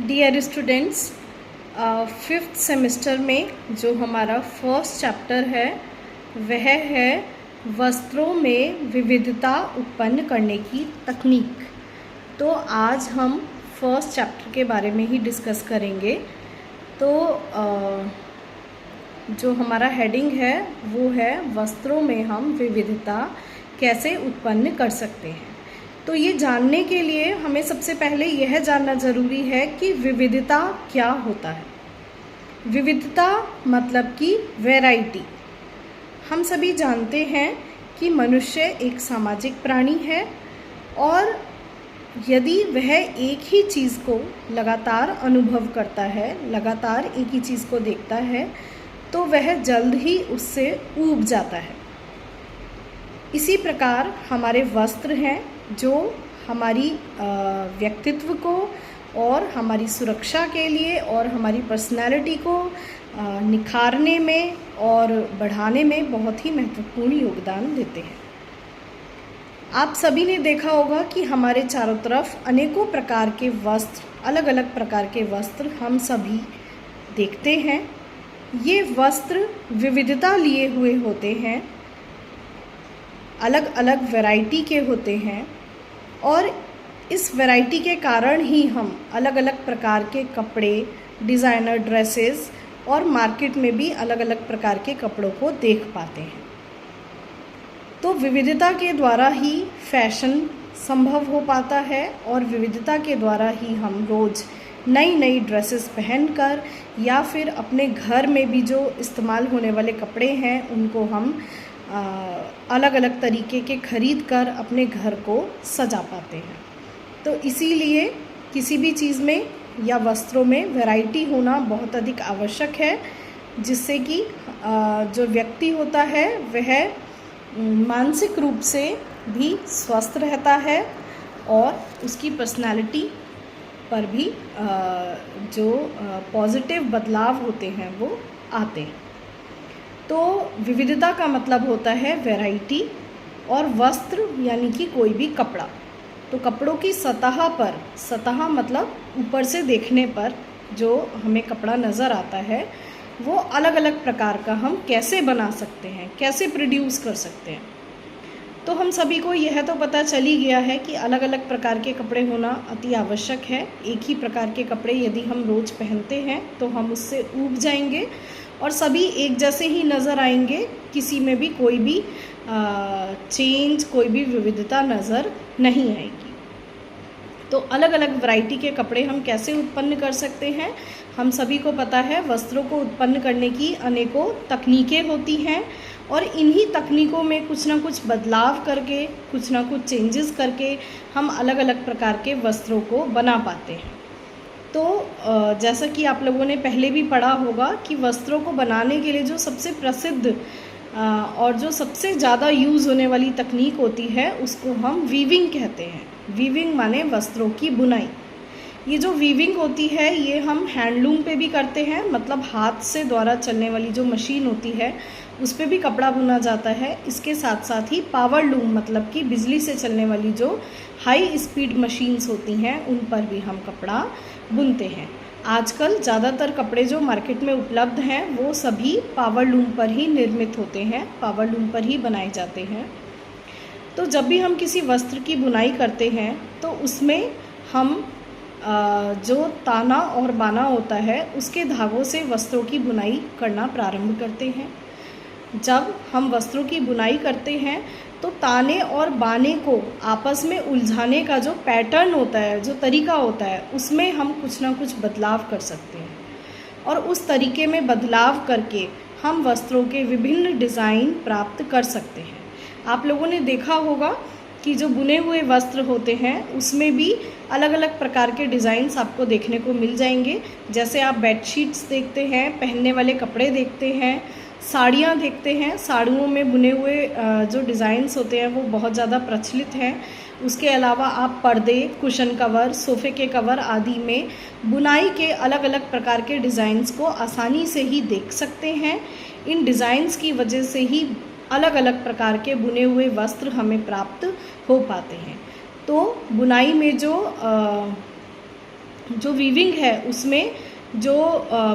Dear students, fifth semester में जो हमारा फर्स्ट चैप्टर है वह है वस्त्रों में विविधता उत्पन्न करने की तकनीक। तो आज हम फर्स्ट चैप्टर के बारे में ही डिस्कस करेंगे। तो जो हमारा हेडिंग है वो है वस्त्रों में हम विविधता कैसे उत्पन्न कर सकते हैं। तो ये जानने के लिए हमें सबसे पहले यह जानना ज़रूरी है कि विविधता क्या होता है। विविधता मतलब कि वैरायटी। हम सभी जानते हैं कि मनुष्य एक सामाजिक प्राणी है और यदि वह एक ही चीज़ को लगातार अनुभव करता है, लगातार एक ही चीज़ को देखता है, तो वह जल्द ही उससे ऊब जाता है। इसी प्रकार हमारे वस्त्र हैं जो हमारी व्यक्तित्व को और हमारी सुरक्षा के लिए और हमारी पर्सनैलिटी को निखारने में और बढ़ाने में बहुत ही महत्वपूर्ण योगदान देते हैं। आप सभी ने देखा होगा कि हमारे चारों तरफ अनेकों प्रकार के वस्त्र, अलग अलग प्रकार के वस्त्र हम सभी देखते हैं। ये वस्त्र विविधता लिए हुए होते हैं, अलग अलग वैरायटी के होते हैं और इस वैरायटी के कारण ही हम अलग अलग प्रकार के कपड़े, डिज़ाइनर ड्रेसेस और मार्केट में भी अलग अलग प्रकार के कपड़ों को देख पाते हैं। तो विविधता के द्वारा ही फैशन संभव हो पाता है और विविधता के द्वारा ही हम रोज़ नई नई ड्रेसेस पहनकर या फिर अपने घर में भी जो इस्तेमाल होने वाले कपड़े हैं उनको हम अलग अलग तरीके के खरीद कर अपने घर को सजा पाते हैं। तो इसीलिए किसी भी चीज़ में या वस्त्रों में वैरायटी होना बहुत अधिक आवश्यक है, जिससे कि जो व्यक्ति होता है वह मानसिक रूप से भी स्वस्थ रहता है और उसकी पर्सनालिटी पर भी जो पॉजिटिव बदलाव होते हैं वो आते हैं। तो विविधता का मतलब होता है वैरायटी और वस्त्र यानी कि कोई भी कपड़ा। तो कपड़ों की सतह पर, सतह मतलब ऊपर से देखने पर जो हमें कपड़ा नज़र आता है वो अलग अलग प्रकार का हम कैसे बना सकते हैं, कैसे प्रोड्यूस कर सकते हैं। तो हम सभी को यह तो पता चल ही गया है कि अलग अलग प्रकार के कपड़े होना अति आवश्यक है। एक ही प्रकार के कपड़े यदि हम रोज़ पहनते हैं तो हम उससे ऊब जाएंगे और सभी एक जैसे ही नज़र आएंगे, किसी में भी कोई भी चेंज, कोई भी विविधता नज़र नहीं आएगी। तो अलग अलग वैरायटी के कपड़े हम कैसे उत्पन्न कर सकते हैं। हम सभी को पता है वस्त्रों को उत्पन्न करने की अनेकों तकनीकें होती हैं और इन्हीं तकनीकों में कुछ ना कुछ बदलाव करके, कुछ ना कुछ चेंजेस करके हम अलग अलग प्रकार के वस्त्रों को बना पाते हैं। तो जैसा कि आप लोगों ने पहले भी पढ़ा होगा कि वस्त्रों को बनाने के लिए जो सबसे प्रसिद्ध और जो सबसे ज़्यादा यूज़ होने वाली तकनीक होती है उसको हम वीविंग कहते हैं। वीविंग माने वस्त्रों की बुनाई। ये जो वीविंग होती है ये हम हैंडलूम पे भी करते हैं, मतलब हाथ से द्वारा चलने वाली जो मशीन होती है उस पर भी कपड़ा बुना जाता है। इसके साथ साथ ही पावर लूम मतलब कि बिजली से चलने वाली जो हाई स्पीड मशीन्स होती हैं उन पर भी हम कपड़ा बुनते हैं। आजकल ज़्यादातर कपड़े जो मार्केट में उपलब्ध हैं वो सभी पावर लूम पर ही निर्मित होते हैं, पावर लूम पर ही बनाए जाते हैं। तो जब भी हम किसी वस्त्र की बुनाई करते हैं तो उसमें हम जो ताना और बाना होता है उसके धागों से वस्त्रों की बुनाई करना प्रारंभ करते हैं। जब हम वस्त्रों की बुनाई करते हैं तो ताने और बाने को आपस में उलझाने का जो पैटर्न होता है, जो तरीका होता है, उसमें हम कुछ ना कुछ बदलाव कर सकते हैं और उस तरीके में बदलाव करके हम वस्त्रों के विभिन्न डिज़ाइन प्राप्त कर सकते हैं। आप लोगों ने देखा होगा कि जो बुने हुए वस्त्र होते हैं उसमें भी अलग अलग प्रकार के डिज़ाइंस आपको देखने को मिल जाएंगे। जैसे आप बेडशीट्स देखते हैं, पहनने वाले कपड़े देखते हैं, साड़ियाँ देखते हैं। साड़ियों में बुने हुए जो डिज़ाइंस होते हैं वो बहुत ज़्यादा प्रचलित हैं। उसके अलावा आप पर्दे, कुशन कवर, सोफ़े के कवर आदि में बुनाई के अलग अलग प्रकार के डिज़ाइंस को आसानी से ही देख सकते हैं। इन डिज़ाइंस की वजह से ही अलग अलग प्रकार के बुने हुए वस्त्र हमें प्राप्त हो पाते हैं। तो बुनाई में जो जो वीविंग है उसमें जो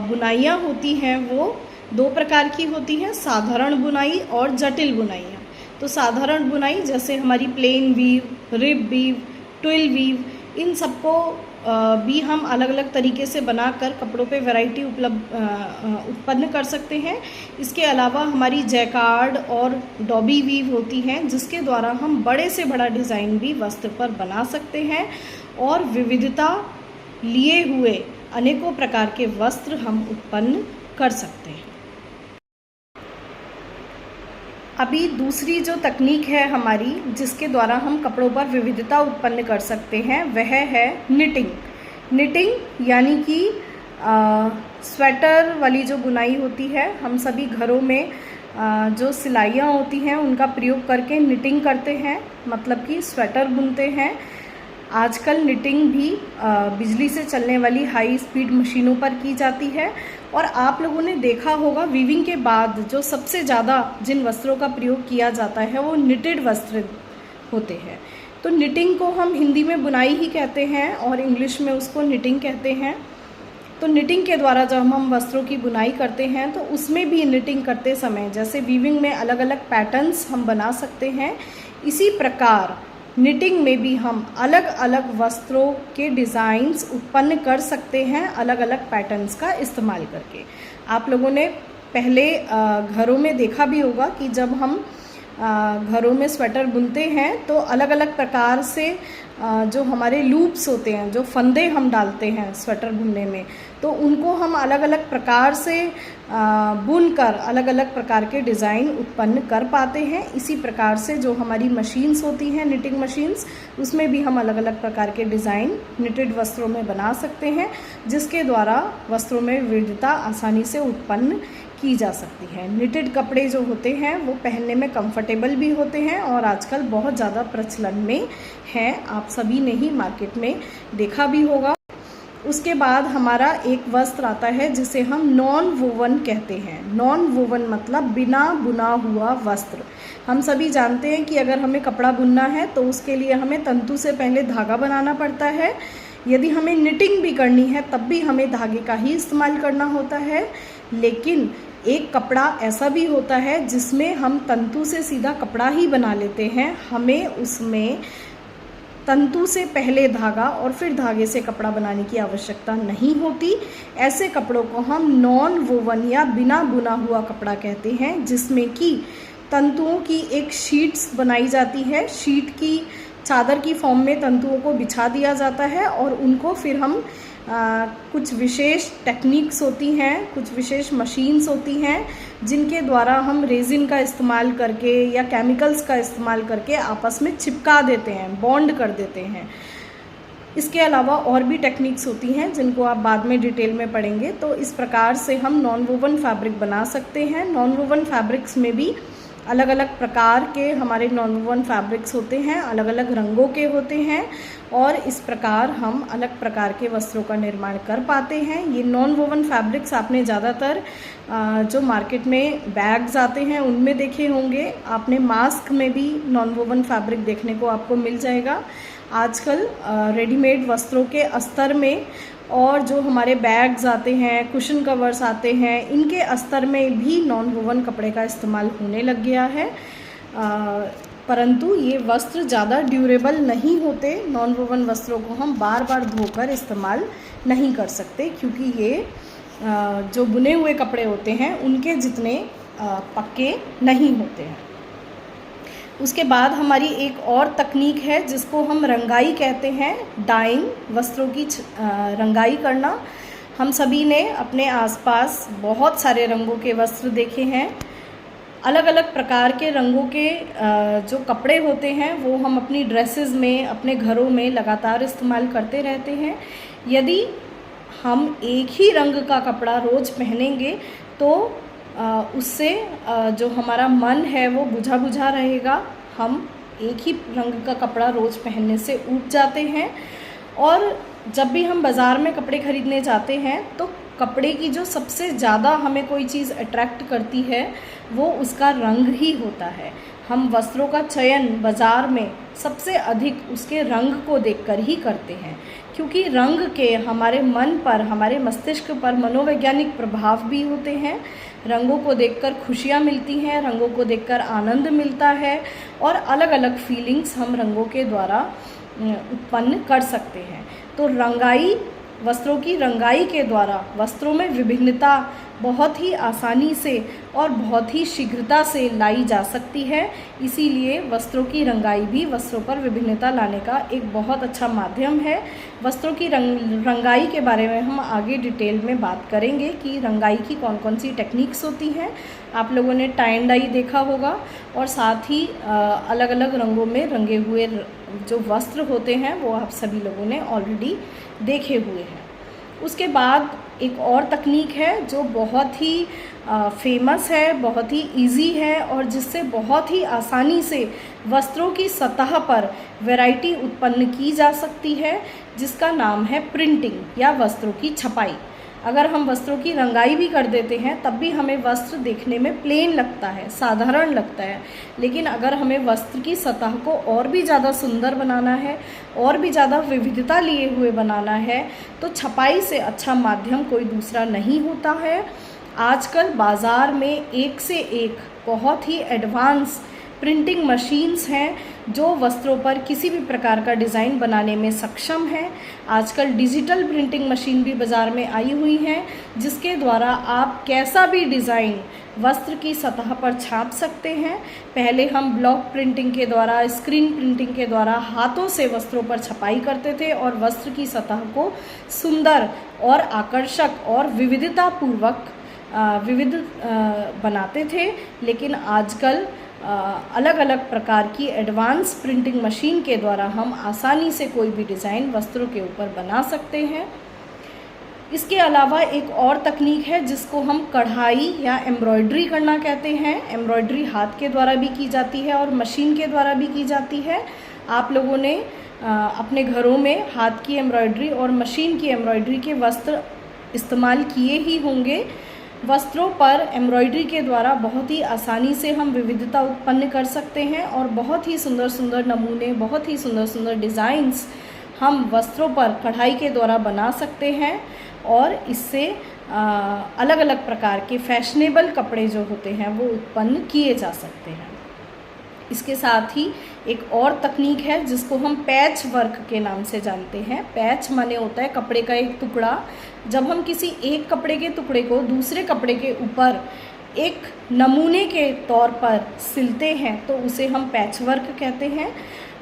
बुनाइयाँ होती हैं वो दो प्रकार की होती हैं, साधारण बुनाई और जटिल बुनाइयाँ। तो साधारण बुनाई जैसे हमारी plain weave, rib weave, twill weave, इन सबको भी हम अलग अलग तरीके से बनाकर कपड़ों पे वैरायटी उत्पन्न कर सकते हैं। इसके अलावा हमारी जैकार्ड और डॉबी वीव होती हैं, जिसके द्वारा हम बड़े से बड़ा डिज़ाइन भी वस्त्र पर बना सकते हैं और विविधता लिए हुए अनेकों प्रकार के वस्त्र हम उत्पन्न कर सकते हैं। अभी दूसरी जो तकनीक है हमारी, जिसके द्वारा हम कपड़ों पर विविधता उत्पन्न कर सकते हैं, वह है निटिंग। निटिंग यानी कि स्वेटर वाली जो बुनाई होती है, हम सभी घरों में जो सिलाइयाँ होती हैं उनका प्रयोग करके निटिंग करते हैं, मतलब कि स्वेटर बुनते हैं। आजकल निटिंग भी बिजली से चलने वाली हाई स्पीड मशीनों पर की जाती है। और आप लोगों ने देखा होगा वीविंग के बाद जो सबसे ज़्यादा जिन वस्त्रों का प्रयोग किया जाता है वो निटेड वस्त्र होते हैं। तो निटिंग को हम हिंदी में बुनाई ही कहते हैं और इंग्लिश में उसको निटिंग कहते हैं। तो निटिंग के द्वारा जब हम वस्त्रों की बुनाई करते हैं तो उसमें भी निटिंग करते समय जैसे वीविंग में अलग अलग पैटर्न्स हम बना सकते हैं, इसी प्रकार निटिंग में भी हम अलग अलग वस्त्रों के डिज़ाइंस उत्पन्न कर सकते हैं अलग अलग पैटर्न्स का इस्तेमाल करके। आप लोगों ने पहले घरों में देखा भी होगा कि जब हम घरों में स्वेटर बुनते हैं तो अलग अलग प्रकार से जो हमारे लूप्स होते हैं, जो फंदे हम डालते हैं स्वेटर बुनने में, तो उनको हम अलग अलग प्रकार से बुनकर अलग अलग प्रकार के डिज़ाइन उत्पन्न कर पाते हैं। इसी प्रकार से जो हमारी मशीन्स होती हैं, निटिंग मशीन्स, उसमें भी हम अलग अलग प्रकार के डिज़ाइन निटेड वस्त्रों में बना सकते हैं, जिसके द्वारा वस्त्रों में विविधता आसानी से उत्पन्न की जा सकती है। निटेड कपड़े जो होते हैं वो पहनने में कंफर्टेबल भी होते हैं और आजकल बहुत ज़्यादा प्रचलन में हैं। आप सभी ने ही मार्केट में देखा भी होगा। उसके बाद हमारा एक वस्त्र आता है जिसे हम नॉन वोवन कहते हैं। नॉन वोवन मतलब बिना बुना हुआ वस्त्र। हम सभी जानते हैं कि अगर हमें कपड़ा बुनना है तो उसके लिए हमें तंतु से पहले धागा बनाना पड़ता है। यदि हमें निटिंग भी करनी है तब भी हमें धागे का ही इस्तेमाल करना होता है। लेकिन एक कपड़ा ऐसा भी होता है जिसमें हम तंतु से सीधा कपड़ा ही बना लेते हैं, हमें उसमें तंतु से पहले धागा और फिर धागे से कपड़ा बनाने की आवश्यकता नहीं होती। ऐसे कपड़ों को हम नॉन वोवन या बिना बुना हुआ कपड़ा कहते हैं, जिसमें कि तंतुओं की एक शीट्स बनाई जाती है। शीट की चादर की फॉर्म में तंतुओं को बिछा दिया जाता है और उनको फिर हम कुछ विशेष टेक्निक्स होती हैं, कुछ विशेष मशीन्स होती हैं, जिनके द्वारा हम रेजिन का इस्तेमाल करके या केमिकल्स का इस्तेमाल करके आपस में चिपका देते हैं, बॉन्ड कर देते हैं। इसके अलावा और भी टेक्निक्स होती हैं जिनको आप बाद में डिटेल में पढ़ेंगे। तो इस प्रकार से हम नॉन वोवन फैब्रिक बना सकते हैं। नॉन वोवन फैब्रिक्स में भी अलग अलग प्रकार के हमारे नॉन वोवन फैब्रिक्स होते हैं, अलग अलग रंगों के होते हैं और इस प्रकार हम अलग प्रकार के वस्त्रों का निर्माण कर पाते हैं। ये नॉन वोवन फैब्रिक्स आपने ज़्यादातर जो मार्केट में बैग्स आते हैं उनमें देखे होंगे। आपने मास्क में भी नॉन वोवन फैब्रिक देखने को आपको मिल जाएगा। आजकल रेडीमेड वस्त्रों के अस्तर में और जो हमारे बैग्स आते हैं, कुशन कवर्स आते हैं, इनके अस्तर में भी नॉन वोवन कपड़े का इस्तेमाल होने लग गया है। परंतु ये वस्त्र ज़्यादा ड्यूरेबल नहीं होते। नॉन वोवन वस्त्रों को हम बार बार धोकर इस्तेमाल नहीं कर सकते, क्योंकि ये जो बुने हुए कपड़े होते हैं उनके जितने पक्के नहीं होते हैं। उसके बाद हमारी एक और तकनीक है जिसको हम रंगाई कहते हैं, डाइंग, वस्त्रों की रंगाई करना। हम सभी ने अपने आसपास बहुत सारे रंगों के वस्त्र देखे हैं। अलग अलग प्रकार के रंगों के जो कपड़े होते हैं वो हम अपनी ड्रेसेस में, अपने घरों में लगातार इस्तेमाल करते रहते हैं। यदि हम एक ही रंग का कपड़ा रोज़ पहनेंगे तो उससे जो हमारा मन है वो बुझा बुझा रहेगा। हम एक ही रंग का कपड़ा रोज़ पहनने से ऊब जाते हैं और जब भी हम बाज़ार में कपड़े ख़रीदने जाते हैं तो कपड़े की जो सबसे ज़्यादा हमें कोई चीज़ अट्रैक्ट करती है वो उसका रंग ही होता है। हम वस्त्रों का चयन बाज़ार में सबसे अधिक उसके रंग को देखकर ही करते हैं, क्योंकि रंग के हमारे मन पर, हमारे मस्तिष्क पर मनोवैज्ञानिक प्रभाव भी होते हैं। रंगों को देखकर खुशियाँ मिलती हैं, रंगों को देखकर आनंद मिलता है और अलग अलग फीलिंग्स हम रंगों के द्वारा उत्पन्न कर सकते हैं। तो रंगाई, वस्त्रों की रंगाई के द्वारा वस्त्रों में विभिन्नता बहुत ही आसानी से और बहुत ही शीघ्रता से लाई जा सकती है। इसीलिए वस्त्रों की रंगाई भी वस्त्रों पर विभिन्नता लाने का एक बहुत अच्छा माध्यम है। वस्त्रों की रंगाई के बारे में हम आगे डिटेल में बात करेंगे कि रंगाई की कौन कौन सी टेक्निक्स होती हैं। आप लोगों ने टाई एंड डाई देखा होगा और साथ ही अलग अलग रंगों में रंगे हुए जो वस्त्र होते हैं वो आप सभी लोगों ने ऑलरेडी देखे हुए हैं। उसके बाद एक और तकनीक है जो बहुत ही फेमस है, बहुत ही इजी है और जिससे बहुत ही आसानी से वस्त्रों की सतह पर वैरायटी उत्पन्न की जा सकती है, जिसका नाम है प्रिंटिंग या वस्त्रों की छपाई। अगर हम वस्त्रों की रंगाई भी कर देते हैं तब भी हमें वस्त्र देखने में प्लेन लगता है, साधारण लगता है, लेकिन अगर हमें वस्त्र की सतह को और भी ज़्यादा सुंदर बनाना है, और भी ज़्यादा विविधता लिए हुए बनाना है, तो छपाई से अच्छा माध्यम कोई दूसरा नहीं होता है। आजकल बाज़ार में एक से एक बहुत ही एडवांस प्रिंटिंग मशीन्स हैं जो वस्त्रों पर किसी भी प्रकार का डिज़ाइन बनाने में सक्षम है। आजकल डिजिटल प्रिंटिंग मशीन भी बाज़ार में आई हुई हैं, जिसके द्वारा आप कैसा भी डिज़ाइन वस्त्र की सतह पर छाप सकते हैं। पहले हम ब्लॉक प्रिंटिंग के द्वारा, स्क्रीन प्रिंटिंग के द्वारा हाथों से वस्त्रों पर छपाई करते थे और वस्त्र की सतह को सुंदर और आकर्षक और विविधतापूर्वक बनाते थे। लेकिन आजकल अलग अलग प्रकार की एडवांस प्रिंटिंग मशीन के द्वारा हम आसानी से कोई भी डिज़ाइन वस्त्रों के ऊपर बना सकते हैं। इसके अलावा एक और तकनीक है जिसको हम कढ़ाई या एम्ब्रॉयडरी करना कहते हैं। एम्ब्रॉयडरी हाथ के द्वारा भी की जाती है और मशीन के द्वारा भी की जाती है। आप लोगों ने अपने घरों में हाथ की एम्ब्रॉयडरी और मशीन की एम्ब्रॉयडरी के वस्त्र इस्तेमाल किए ही होंगे। वस्त्रों पर एम्ब्रॉयडरी के द्वारा बहुत ही आसानी से हम विविधता उत्पन्न कर सकते हैं और बहुत ही सुंदर सुंदर नमूने, बहुत ही सुंदर सुंदर डिज़ाइंस हम वस्त्रों पर कढ़ाई के द्वारा बना सकते हैं और इससे अलग अलग प्रकार के फैशनेबल कपड़े जो होते हैं वो उत्पन्न किए जा सकते हैं। इसके साथ ही एक और तकनीक है जिसको हम पैच वर्क के नाम से जानते हैं। पैच माने होता है कपड़े का एक टुकड़ा। जब हम किसी एक कपड़े के टुकड़े को दूसरे कपड़े के ऊपर एक नमूने के तौर पर सिलते हैं तो उसे हम पैच वर्क कहते हैं।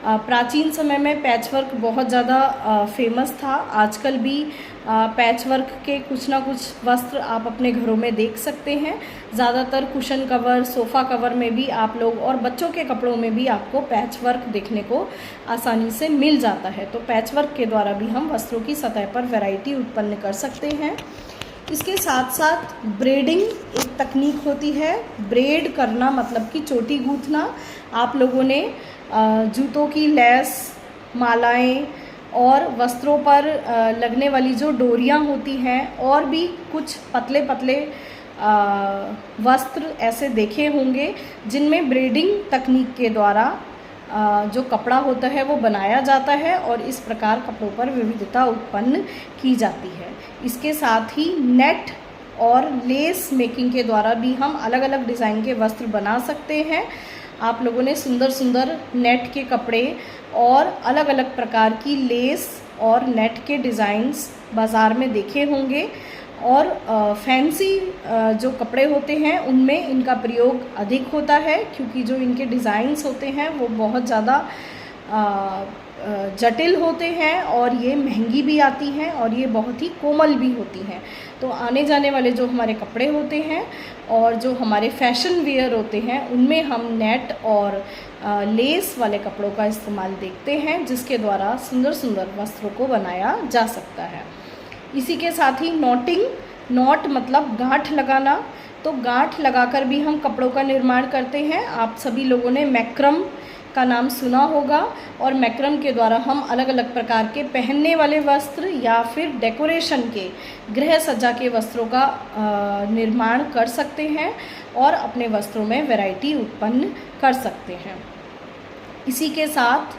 प्राचीन समय में पैच वर्क बहुत ज़्यादा फेमस था। आजकल भी पैच वर्क के कुछ ना कुछ वस्त्र आप अपने घरों में देख सकते हैं। ज़्यादातर कुशन कवर, सोफ़ा कवर में भी आप लोग और बच्चों के कपड़ों में भी आपको पैच वर्क देखने को आसानी से मिल जाता है। तो पैच वर्क के द्वारा भी हम वस्त्रों की सतह पर वैरायटी उत्पन्न कर सकते हैं। इसके साथ साथ ब्रेडिंग एक तकनीक होती है। ब्रेड करना मतलब कि चोटी गूंथना। आप लोगों ने जूतों की लेस, मालाएं और वस्त्रों पर लगने वाली जो डोरियां होती हैं और भी कुछ पतले पतले वस्त्र ऐसे देखे होंगे जिनमें ब्रेडिंग तकनीक के द्वारा जो कपड़ा होता है वो बनाया जाता है और इस प्रकार कपड़ों पर विविधता उत्पन्न की जाती है। इसके साथ ही नेट और लेस मेकिंग के द्वारा भी हम अलग अलग डिज़ाइन के वस्त्र बना सकते हैं। आप लोगों ने सुंदर सुंदर नेट के कपड़े और अलग अलग प्रकार की लेस और नेट के डिज़ाइंस बाज़ार में देखे होंगे और फैंसी जो कपड़े होते हैं उनमें इनका प्रयोग अधिक होता है क्योंकि जो इनके डिज़ाइंस होते हैं वो बहुत ज़्यादा जटिल होते हैं और ये महंगी भी आती हैं और ये बहुत ही कोमल भी होती हैं। तो आने जाने वाले जो हमारे कपड़े होते हैं और जो हमारे फैशन वियर होते हैं उनमें हम नेट और लेस वाले कपड़ों का इस्तेमाल देखते हैं जिसके द्वारा सुंदर सुंदर वस्त्रों को बनाया जा सकता है। इसी के साथ ही नॉटिंग, नॉट मतलब गांठ लगाना। तो गांठ लगाकर भी हम कपड़ों का निर्माण करते हैं। आप सभी लोगों ने मैक्रम का नाम सुना होगा और मैक्रम के द्वारा हम अलग अलग प्रकार के पहनने वाले वस्त्र या फिर डेकोरेशन के, गृह सज्जा के वस्त्रों का निर्माण कर सकते हैं और अपने वस्त्रों में वैरायटी उत्पन्न कर सकते हैं। इसी के साथ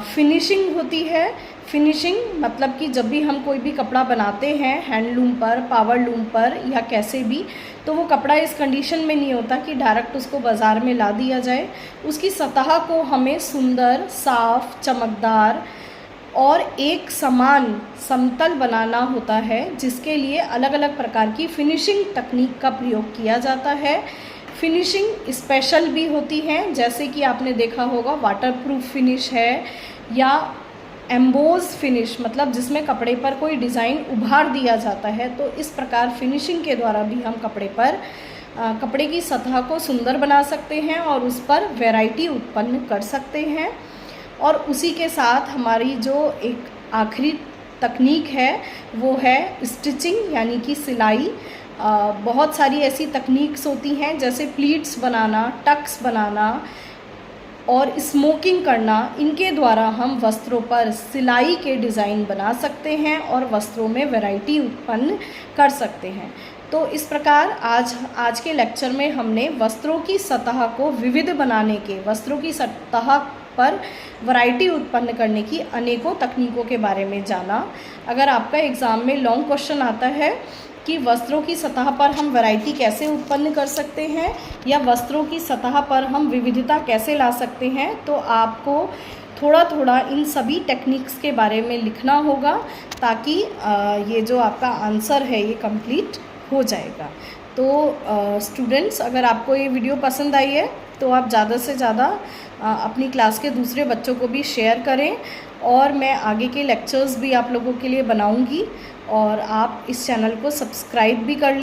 फिनिशिंग होती है। फिनिशिंग मतलब कि जब भी हम कोई भी कपड़ा बनाते हैं हैंडलूम पर, पावर लूम पर या कैसे भी, तो वो कपड़ा इस कंडीशन में नहीं होता कि डायरेक्ट उसको बाज़ार में ला दिया जाए। उसकी सतह को हमें सुंदर, साफ, चमकदार और एक समान समतल बनाना होता है, जिसके लिए अलग अलग प्रकार की फिनिशिंग तकनीक का प्रयोग किया जाता है। फिनिशिंग स्पेशल भी होती है, जैसे कि आपने देखा होगा वाटरप्रूफ फिनिश है, या एम्बोज फिनिश मतलब जिसमें कपड़े पर कोई डिज़ाइन उभार दिया जाता है। तो इस प्रकार फिनिशिंग के द्वारा भी हम कपड़े की सतह को सुंदर बना सकते हैं और उस पर वैरायटी उत्पन्न कर सकते हैं। और उसी के साथ हमारी जो एक आखिरी तकनीक है वो है स्टिचिंग यानी कि सिलाई। बहुत सारी ऐसी तकनीक्स होती हैं जैसे प्लीट्स बनाना, टक्स बनाना और स्मोकिंग करना। इनके द्वारा हम वस्त्रों पर सिलाई के डिज़ाइन बना सकते हैं और वस्त्रों में वैरायटी उत्पन्न कर सकते हैं। तो इस प्रकार आज के लेक्चर में हमने वस्त्रों की सतह को विविध बनाने के, वस्त्रों की सतह पर वैरायटी उत्पन्न करने की अनेकों तकनीकों के बारे में जाना। अगर आपका एग्ज़ाम में लॉन्ग क्वेश्चन आता है कि वस्त्रों की सतह पर हम वैरायटी कैसे उत्पन्न कर सकते हैं या वस्त्रों की सतह पर हम विविधता कैसे ला सकते हैं, तो आपको थोड़ा थोड़ा इन सभी टेक्निक्स के बारे में लिखना होगा, ताकि ये जो आपका आंसर है ये कंप्लीट हो जाएगा। तो स्टूडेंट्स, अगर आपको ये वीडियो पसंद आई है तो आप ज़्यादा से ज़्यादा अपनी क्लास के दूसरे बच्चों को भी शेयर करें, और मैं आगे के लेक्चर्स भी आप लोगों के लिए बनाऊंगी, और आप इस चैनल को सब्सक्राइब भी कर